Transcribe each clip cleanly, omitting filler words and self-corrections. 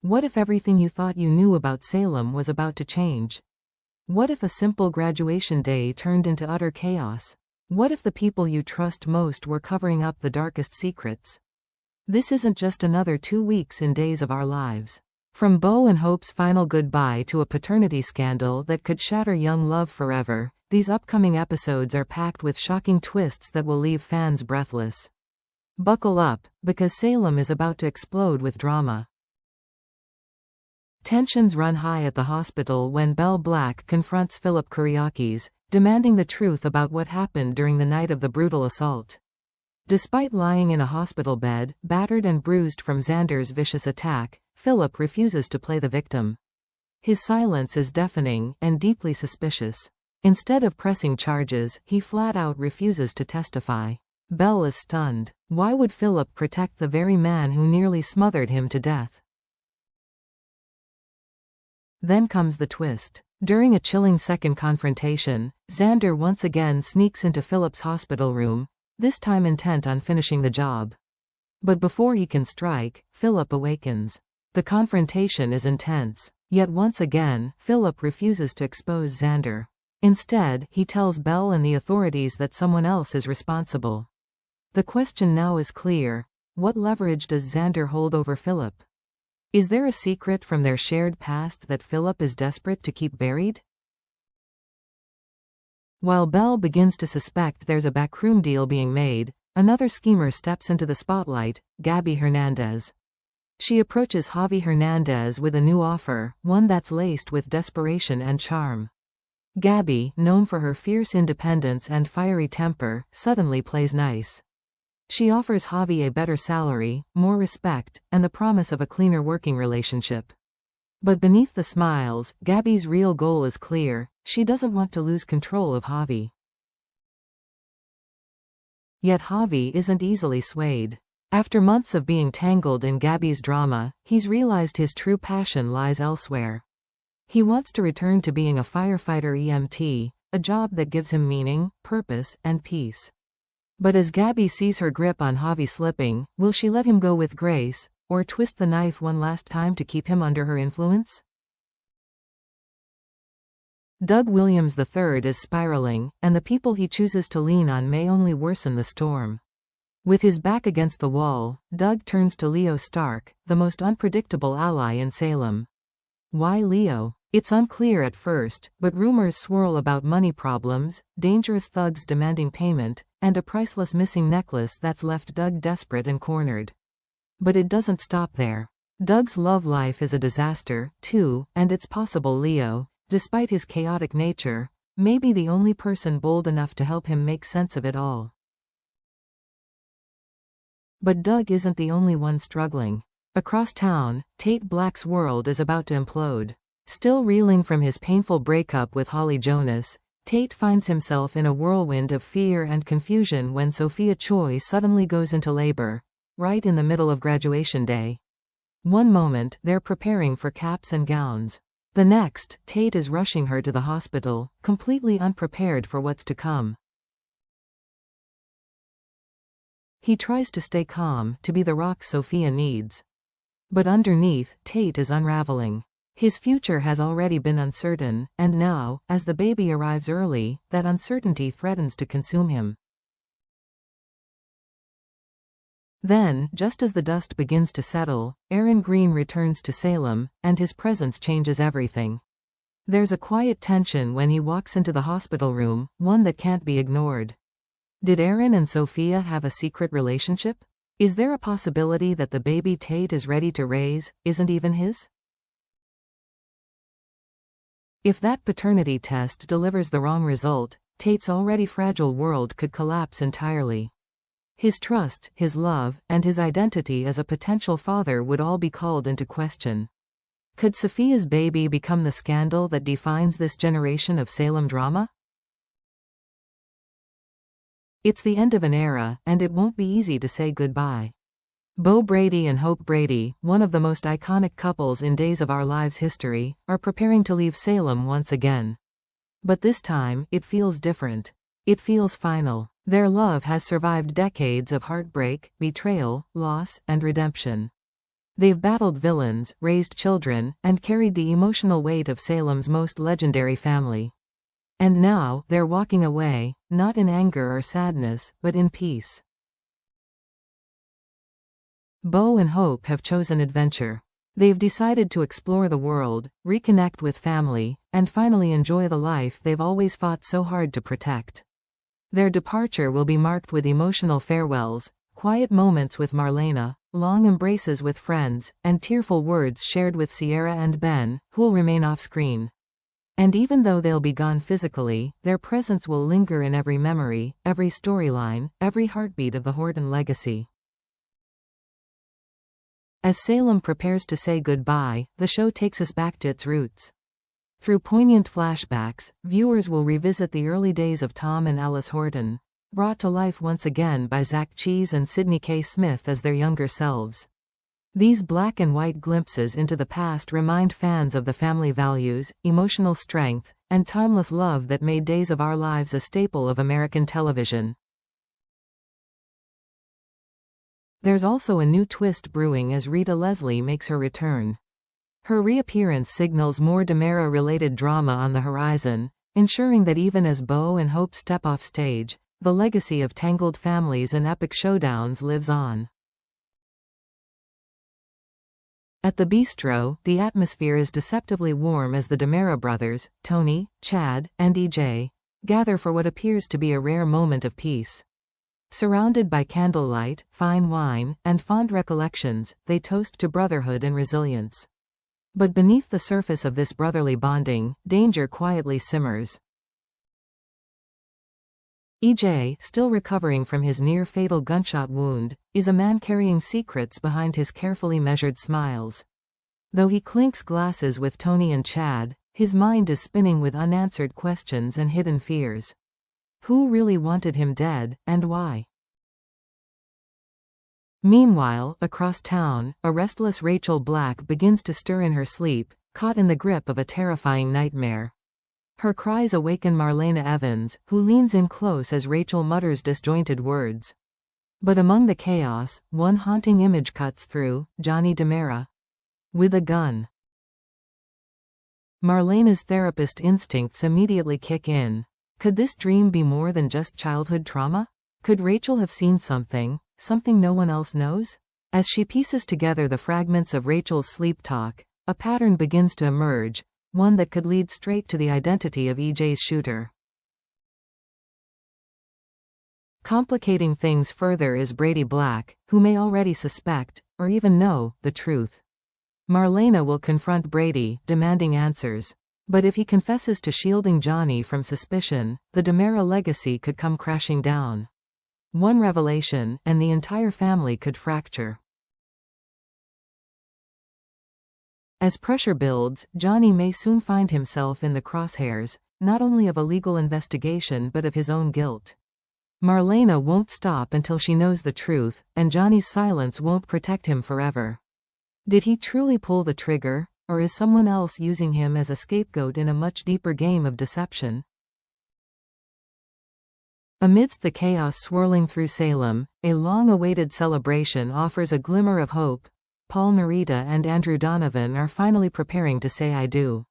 What if everything you thought you knew about Salem was about to change? What if a simple graduation day turned into utter chaos? What if the people you trust most were covering up the darkest secrets? This isn't just another 2 weeks in Days of Our Lives. From Beau and Hope's final goodbye to a paternity scandal that could shatter young love forever, these upcoming episodes are packed with shocking twists that will leave fans breathless. Buckle up, because Salem is about to explode with drama. Tensions run high at the hospital when Belle Black confronts Philip Kyriakis, demanding the truth about what happened during the night of the brutal assault. Despite lying in a hospital bed, battered and bruised from Xander's vicious attack, Philip refuses to play the victim. His silence is deafening and deeply suspicious. Instead of pressing charges, he flat out refuses to testify. Belle is stunned. Why would Philip protect the very man who nearly smothered him to death? Then comes the twist. During a chilling second confrontation, Xander once again sneaks into Philip's hospital room, this time intent on finishing the job. But before he can strike, Philip awakens. The confrontation is intense. Yet once again, Philip refuses to expose Xander. Instead, he tells Belle and the authorities that someone else is responsible. The question now is clear. What leverage does Xander hold over Philip? Is there a secret from their shared past that Philip is desperate to keep buried? While Belle begins to suspect there's a backroom deal being made, another schemer steps into the spotlight, Gabi Hernandez. She approaches Javi Hernandez with a new offer, one that's laced with desperation and charm. Gabi, known for her fierce independence and fiery temper, suddenly plays nice. She offers Javi a better salary, more respect, and the promise of a cleaner working relationship. But beneath the smiles, Gabi's real goal is clear: she doesn't want to lose control of Javi. Yet Javi isn't easily swayed. After months of being tangled in Gabi's drama, he's realized his true passion lies elsewhere. He wants to return to being a firefighter EMT, a job that gives him meaning, purpose, and peace. But as Gabi sees her grip on Javi slipping, will she let him go with grace, or twist the knife one last time to keep him under her influence? Doug Williams III is spiraling, and the people he chooses to lean on may only worsen the storm. With his back against the wall, Doug turns to Leo Stark, the most unpredictable ally in Salem. Why Leo? It's unclear at first, but rumors swirl about money problems, dangerous thugs demanding payment, and a priceless missing necklace that's left Doug desperate and cornered. But it doesn't stop there. Doug's love life is a disaster, too, and it's possible Leo, despite his chaotic nature, may be the only person bold enough to help him make sense of it all. But Doug isn't the only one struggling. Across town, Tate Black's world is about to implode. Still reeling from his painful breakup with Holly Jonas, Tate finds himself in a whirlwind of fear and confusion when Sophia Choi suddenly goes into labor, right in the middle of graduation day. One moment, they're preparing for caps and gowns. The next, Tate is rushing her to the hospital, completely unprepared for what's to come. He tries to stay calm, to be the rock Sophia needs. But underneath, Tate is unraveling. His future has already been uncertain, and now, as the baby arrives early, that uncertainty threatens to consume him. Then, just as the dust begins to settle, Aaron Green returns to Salem, and his presence changes everything. There's a quiet tension when he walks into the hospital room, one that can't be ignored. Did Aaron and Sophia have a secret relationship? Is there a possibility that the baby Tate is ready to raise isn't even his? If that paternity test delivers the wrong result, Tate's already fragile world could collapse entirely. His trust, his love, and his identity as a potential father would all be called into question. Could Sophia's baby become the scandal that defines this generation of Salem drama? It's the end of an era, and it won't be easy to say goodbye. Beau Brady and Hope Brady, one of the most iconic couples in Days of Our Lives history, are preparing to leave Salem once again. But this time, it feels different. It feels final. Their love has survived decades of heartbreak, betrayal, loss, and redemption. They've battled villains, raised children, and carried the emotional weight of Salem's most legendary family. And now, they're walking away, not in anger or sadness, but in peace. Bo and Hope have chosen adventure. They've decided to explore the world, reconnect with family, and finally enjoy the life they've always fought so hard to protect. Their departure will be marked with emotional farewells, quiet moments with Marlena, long embraces with friends, and tearful words shared with Sierra and Ben, who'll remain off-screen. And even though they'll be gone physically, their presence will linger in every memory, every storyline, every heartbeat of the Horton legacy. As Salem prepares to say goodbye, the show takes us back to its roots. Through poignant flashbacks, viewers will revisit the early days of Tom and Alice Horton, brought to life once again by Zach Cheese and Sidney K. Smith as their younger selves. These black and white glimpses into the past remind fans of the family values, emotional strength, and timeless love that made Days of Our Lives a staple of American television. There's also a new twist brewing as Rita Leslie makes her return. Her reappearance signals more DiMera-related drama on the horizon, ensuring that even as Bo and Hope step off stage, the legacy of tangled families and epic showdowns lives on. At the bistro, the atmosphere is deceptively warm as the DiMera brothers, Tony, Chad, and EJ, gather for what appears to be a rare moment of peace. Surrounded by candlelight, fine wine, and fond recollections, they toast to brotherhood and resilience. But beneath the surface of this brotherly bonding, danger quietly simmers. EJ, still recovering from his near-fatal gunshot wound, is a man carrying secrets behind his carefully measured smiles. Though he clinks glasses with Tony and Chad, his mind is spinning with unanswered questions and hidden fears. Who really wanted him dead, and why? Meanwhile, across town, a restless Rachel Black begins to stir in her sleep, caught in the grip of a terrifying nightmare. Her cries awaken Marlena Evans, who leans in close as Rachel mutters disjointed words. But among the chaos, one haunting image cuts through: Johnny DiMera. With a gun. Marlena's therapist instincts immediately kick in. Could this dream be more than just childhood trauma? Could Rachel have seen something no one else knows? As she pieces together the fragments of Rachel's sleep talk, a pattern begins to emerge, one that could lead straight to the identity of EJ's shooter. Complicating things further is Brady Black, who may already suspect, or even know, the truth. Marlena will confront Brady, demanding answers. But if he confesses to shielding Johnny from suspicion, the DiMera legacy could come crashing down. One revelation, and the entire family could fracture. As pressure builds, Johnny may soon find himself in the crosshairs, not only of a legal investigation but of his own guilt. Marlena won't stop until she knows the truth, and Johnny's silence won't protect him forever. Did he truly pull the trigger? Or is someone else using him as a scapegoat in a much deeper game of deception? Amidst the chaos swirling through Salem, a long-awaited celebration offers a glimmer of hope. Paul Narita and Andrew Donovan are finally preparing to say I do.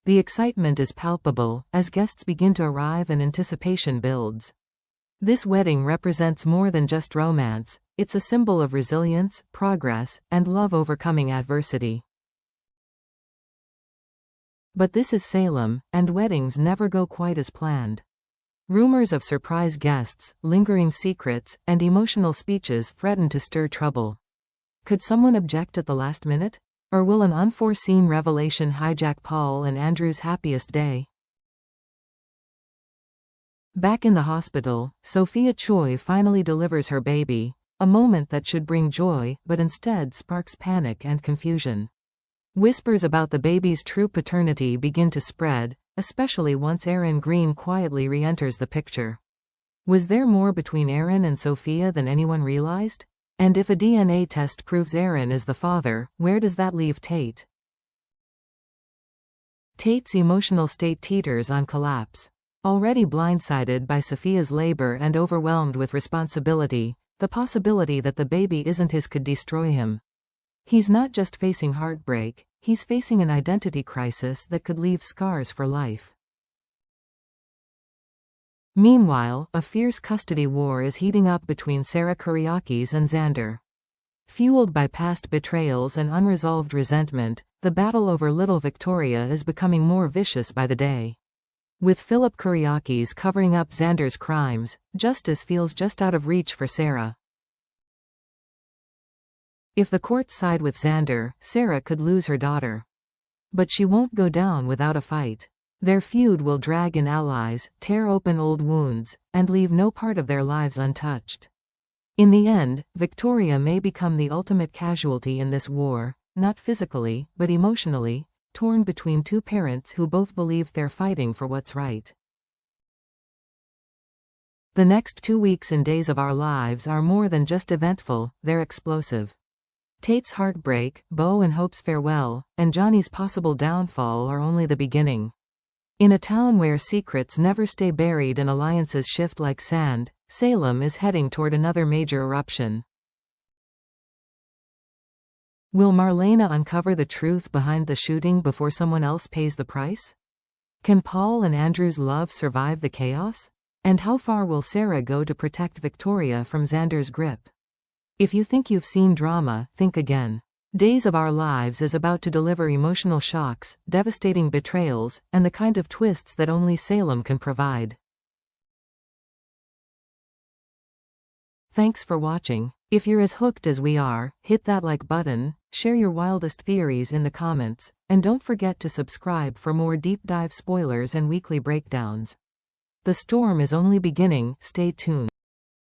The excitement is palpable, as guests begin to arrive and anticipation builds. This wedding represents more than just romance, it's a symbol of resilience, progress, and love overcoming adversity. But this is Salem, and weddings never go quite as planned. Rumors of surprise guests, lingering secrets, and emotional speeches threaten to stir trouble. Could someone object at the last minute? Or will an unforeseen revelation hijack Paul and Andrew's happiest day? Back in the hospital, Sophia Choi finally delivers her baby, a moment that should bring joy, but instead sparks panic and confusion. Whispers about the baby's true paternity begin to spread, especially once Aaron Green quietly re-enters the picture. Was there more between Aaron and Sophia than anyone realized? And if a DNA test proves Aaron is the father, where does that leave Tate? Tate's emotional state teeters on collapse. Already blindsided by Sophia's labor and overwhelmed with responsibility, the possibility that the baby isn't his could destroy him. He's not just facing heartbreak, he's facing an identity crisis that could leave scars for life. Meanwhile, a fierce custody war is heating up between Sarah Kyriakis and Xander. Fueled by past betrayals and unresolved resentment, the battle over little Victoria is becoming more vicious by the day. With Philip Kyriakis covering up Xander's crimes, justice feels just out of reach for Sarah. If the courts side with Xander, Sarah could lose her daughter. But she won't go down without a fight. Their feud will drag in allies, tear open old wounds, and leave no part of their lives untouched. In the end, Victoria may become the ultimate casualty in this war, not physically, but emotionally, torn between two parents who both believe they're fighting for what's right. The next 2 weeks and days of our lives are more than just eventful, they're explosive. Tate's heartbreak, Beau and Hope's farewell, and Johnny's possible downfall are only the beginning. In a town where secrets never stay buried and alliances shift like sand, Salem is heading toward another major eruption. Will Marlena uncover the truth behind the shooting before someone else pays the price? Can Paul and Andrew's love survive the chaos? And how far will Sarah go to protect Victoria from Xander's grip? If you think you've seen drama, think again. Days of Our Lives is about to deliver emotional shocks, devastating betrayals, and the kind of twists that only Salem can provide. Thanks for watching. If you're as hooked as we are, hit that like button, share your wildest theories in the comments, and don't forget to subscribe for more deep dive spoilers and weekly breakdowns. The storm is only beginning, stay tuned.